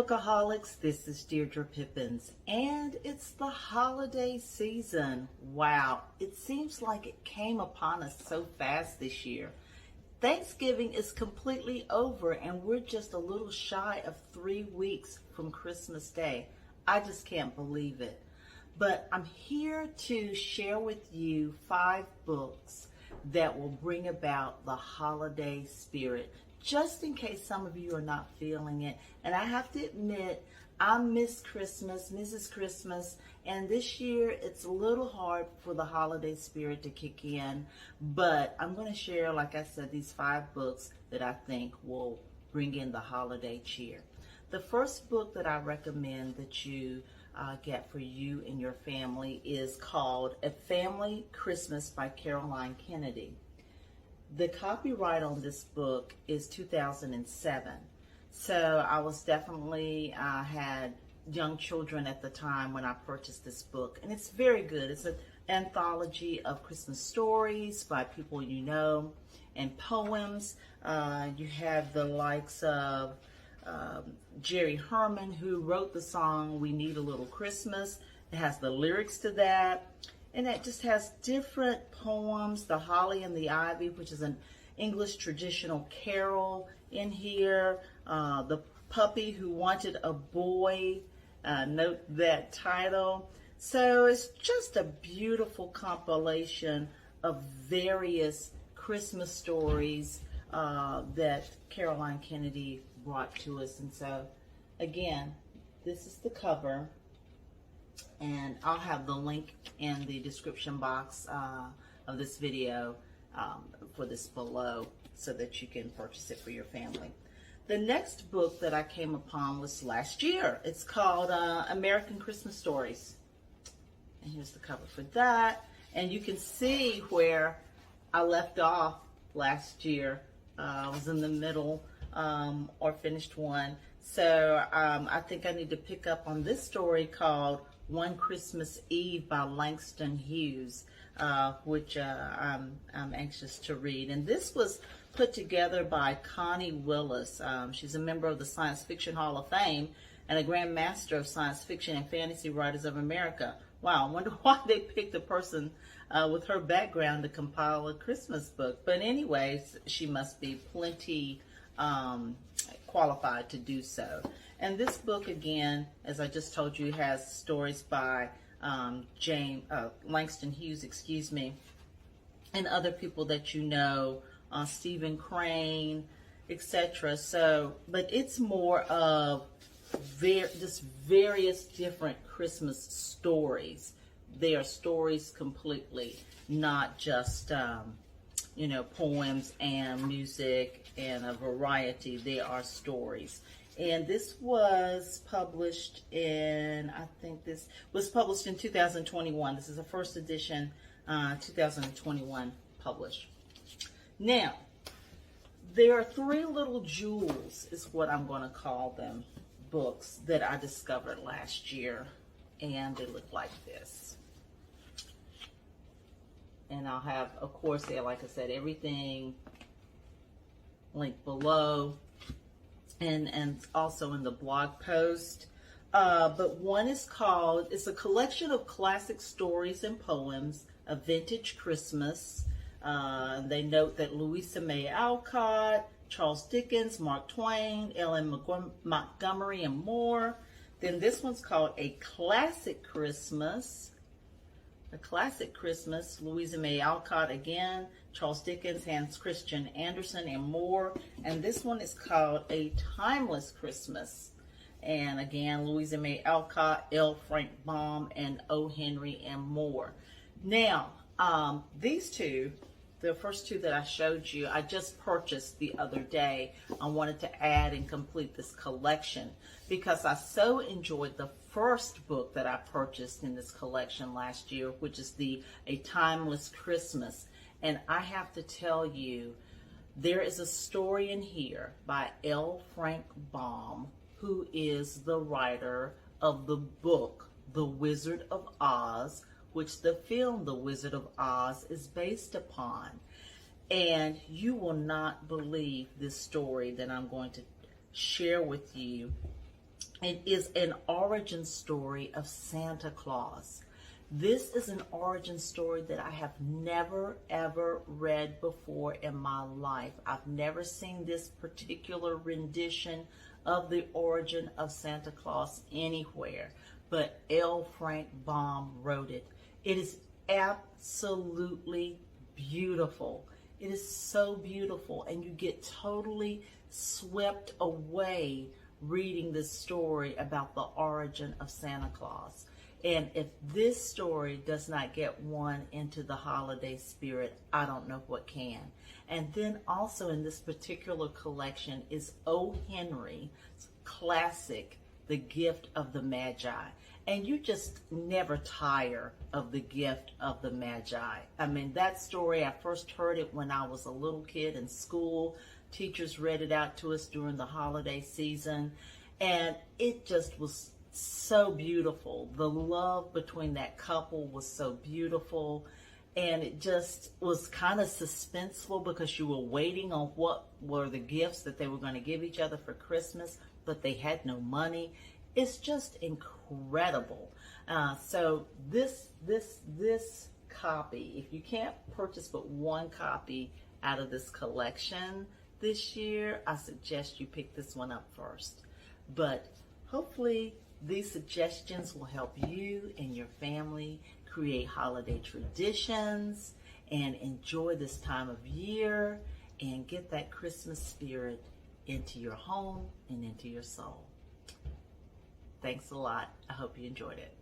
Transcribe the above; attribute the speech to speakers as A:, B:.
A: Bookaholics, this is Deirdre Pippins, and it's the holiday season. Wow, it seems like it came upon us so fast this year. Thanksgiving is completely over, and we're just a little shy of 3 weeks from Christmas Day. I just can't believe it. But I'm here to share with you 5 books that will bring about the holiday spirit, just in case some of you are not feeling it. And I have to admit, I miss Christmas, Mrs. Christmas, and this year it's a little hard for the holiday spirit to kick in. But I'm going to share, like I said, these 5 books that I think will bring in the holiday cheer. The first book that I recommend that you get for you and your family is called A Family Christmas by Caroline Kennedy. The copyright on this book is 2007. So I was definitely, had young children at the time when I purchased this book. And it's very good. It's an anthology of Christmas stories by people you know and poems. You have the likes of Jerry Herman, who wrote the song We Need a Little Christmas. It has the lyrics to that. And it just has different poems, The Holly and the Ivy, which is an English traditional carol in here. The Puppy Who Wanted a Boy, note that title. So it's just a beautiful compilation of various Christmas stories that Caroline Kennedy brought to us. And so, again, this is the cover. And I'll have the link in the description box of this video for this below so that you can purchase it for your family. The next book that I came upon was last year. It's called American Christmas Stories. And here's the cover for that. And you can see where I left off last year. I was in the middle or finished one. So I think I need to pick up on this story called One Christmas Eve by Langston Hughes, which I'm anxious to read. And this was put together by Connie Willis. She's a member of the Science Fiction Hall of Fame and a Grand Master of Science Fiction and Fantasy Writers of America. Wow, I wonder why they picked a person with her background to compile a Christmas book. But anyways, she must be plenty qualified to do so. And this book, again, as I just told you, has stories by Langston Hughes, and other people that you know, Stephen Crane, etc. So, but it's more of just various different Christmas stories. They are stories completely, not just poems and music and a variety. They are stories. And this was published in, I think this was published in 2021. This is a first edition, 2021 published. Now, there are 3 little jewels, is what I'm going to call them, books that I discovered last year. And they look like this. And I'll have, of course, there, like I said, everything linked below. And also in the blog post. But one is called, it's a collection of classic stories and poems, A Vintage Christmas. They note that Louisa May Alcott, Charles Dickens, Mark Twain, Ellen Montgomery, and more. Then this one's called A Classic Christmas. A Classic Christmas, Louisa May Alcott again, Charles Dickens, Hans Christian Andersen, and more. And this one is called A Timeless Christmas. And again, Louisa May Alcott, L. Frank Baum, and O. Henry, and more. Now, these 2, the first 2 that I showed you, I just purchased the other day. I wanted to add and complete this collection because I so enjoyed the first book that I purchased in this collection last year, which is A Timeless Christmas. And I have to tell you, there is a story in here by L. Frank Baum, who is the writer of the book The Wizard of Oz, which the film The Wizard of Oz is based upon. And you will not believe this story that I'm going to share with you It is an origin story of Santa Claus. This is an origin story that I have never ever read before in my life. I've never seen this particular rendition of the origin of Santa Claus anywhere, but L. Frank Baum wrote it. It is absolutely beautiful. It is so beautiful, and you get totally swept away reading this story about the origin of Santa Claus. And if this story does not get one into the holiday spirit, I don't know what can. And then also in this particular collection is O. Henry's classic, The Gift of the Magi. And you just never tire of The Gift of the Magi. I mean, that story, I first heard it when I was a little kid in school. Teachers read it out to us during the holiday season. And it just was so beautiful. The love between that couple was so beautiful, and it just was kind of suspenseful because you were waiting on what were the gifts that they were going to give each other for Christmas, but they had no money. It's just incredible. So this copy, if you can't purchase but one copy out of this collection this year, I suggest you pick this one up first. But hopefully these suggestions will help you and your family create holiday traditions and enjoy this time of year and get that Christmas spirit into your home and into your soul. Thanks a lot. I hope you enjoyed it.